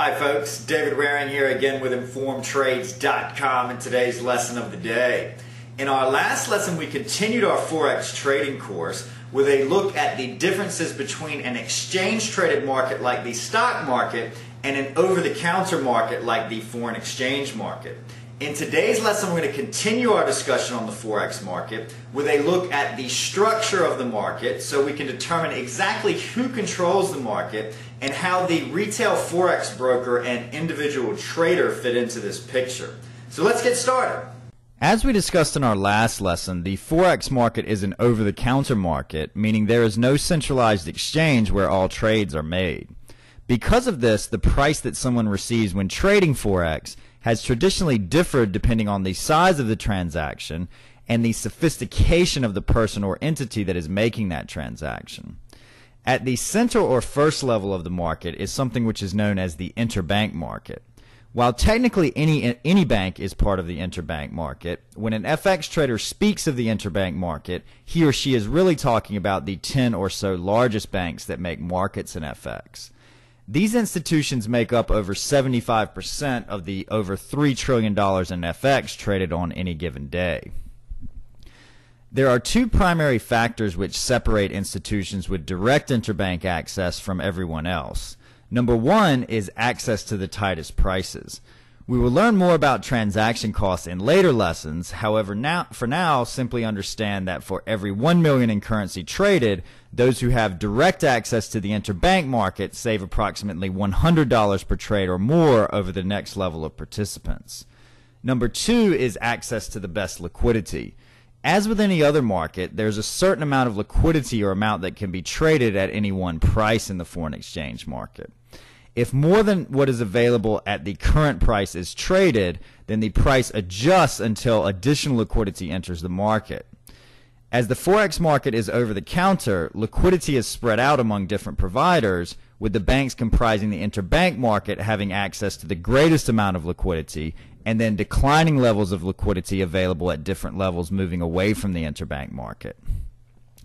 Hi folks, David Waring here again with InformedTrades.com and today's lesson of the day. In our last lesson we continued our Forex trading course with a look at the differences between an exchange traded market like the stock market and an over-the-counter market like the foreign exchange market. In today's lesson we're going to continue our discussion on the Forex market with a look at the structure of the market so we can determine exactly who controls the market and how the retail Forex broker and individual trader fit into this picture. So let's get started. As we discussed in our last lesson, the Forex market is an over-the-counter market, meaning there is no centralized exchange where all trades are made. Because of this, the price that someone receives when trading Forex has traditionally differed depending on the size of the transaction and the sophistication of the person or entity that is making that transaction. At the center or first level of the market is something which is known as the interbank market. While technically any bank is part of the interbank market, when an FX trader speaks of the interbank market, he or she is really talking about the 10 or so largest banks that make markets in FX. These institutions make up over 75% of the over $3 trillion in FX traded on any given day. There are two primary factors which separate institutions with direct interbank access from everyone else. Number one is access to the tightest prices. We will learn more about transaction costs in later lessons. However, for now, simply understand that for every 1 million in currency traded, those who have direct access to the interbank market save approximately $100 per trade or more over the next level of participants. Number two is access to the best liquidity. As with any other market, there's a certain amount of liquidity or amount that can be traded at any one price in the foreign exchange market. If more than what is available at the current price is traded, then the price adjusts until additional liquidity enters the market. As the Forex market is over the counter, liquidity is spread out among different providers, with the banks comprising the interbank market having access to the greatest amount of liquidity, and then declining levels of liquidity available at different levels moving away from the interbank market.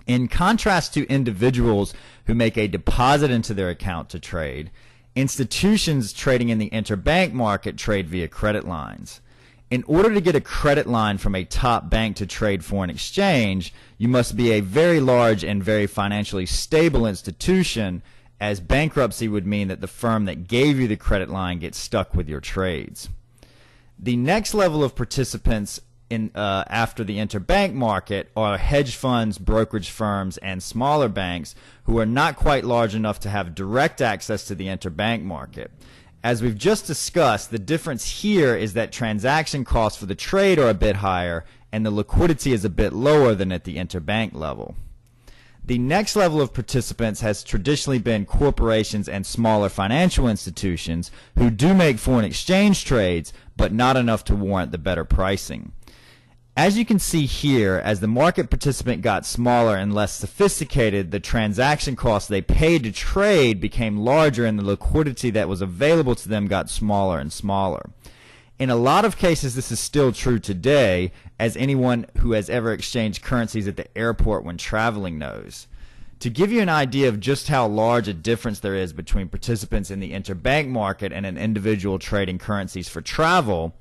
In contrast to individuals who make a deposit into their account to trade, institutions trading in the interbank market trade via credit lines. In order to get a credit line from a top bank to trade foreign exchange, you must be a very large and very financially stable institution, as bankruptcy would mean that the firm that gave you the credit line gets stuck with your trades. The next level of participants after the interbank market are hedge funds, brokerage firms, and smaller banks who are not quite large enough to have direct access to the interbank market. As we've just discussed, the difference here is that transaction costs for the trade are a bit higher and the liquidity is a bit lower than at the interbank level. The next level of participants has traditionally been corporations and smaller financial institutions who do make foreign exchange trades, but not enough to warrant the better pricing. As you can see here, as the market participant got smaller and less sophisticated, the transaction costs they paid to trade became larger and the liquidity that was available to them got smaller and smaller. In a lot of cases, this is still true today, as anyone who has ever exchanged currencies at the airport when traveling knows. To give you an idea of just how large a difference there is between participants in the interbank market and an individual trading currencies for travel,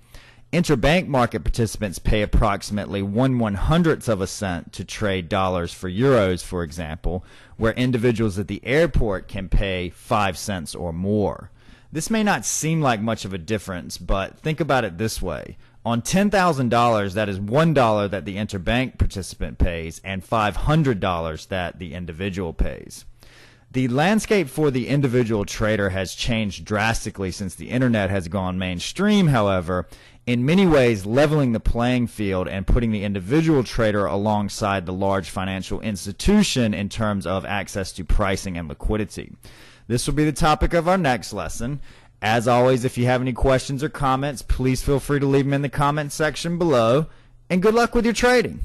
interbank market participants pay approximately 1/100th of a cent to trade dollars for euros, for example, where individuals at the airport can pay 5 cents or more. This may not seem like much of a difference, but think about it this way. On $10,000, that is $1 that the interbank participant pays and $500 that the individual pays. The landscape for the individual trader has changed drastically since the internet has gone mainstream, however, in many ways leveling the playing field and putting the individual trader alongside the large financial institution in terms of access to pricing and liquidity. This will be the topic of our next lesson. As always, if you have any questions or comments, please feel free to leave them in the comment section below, and good luck with your trading.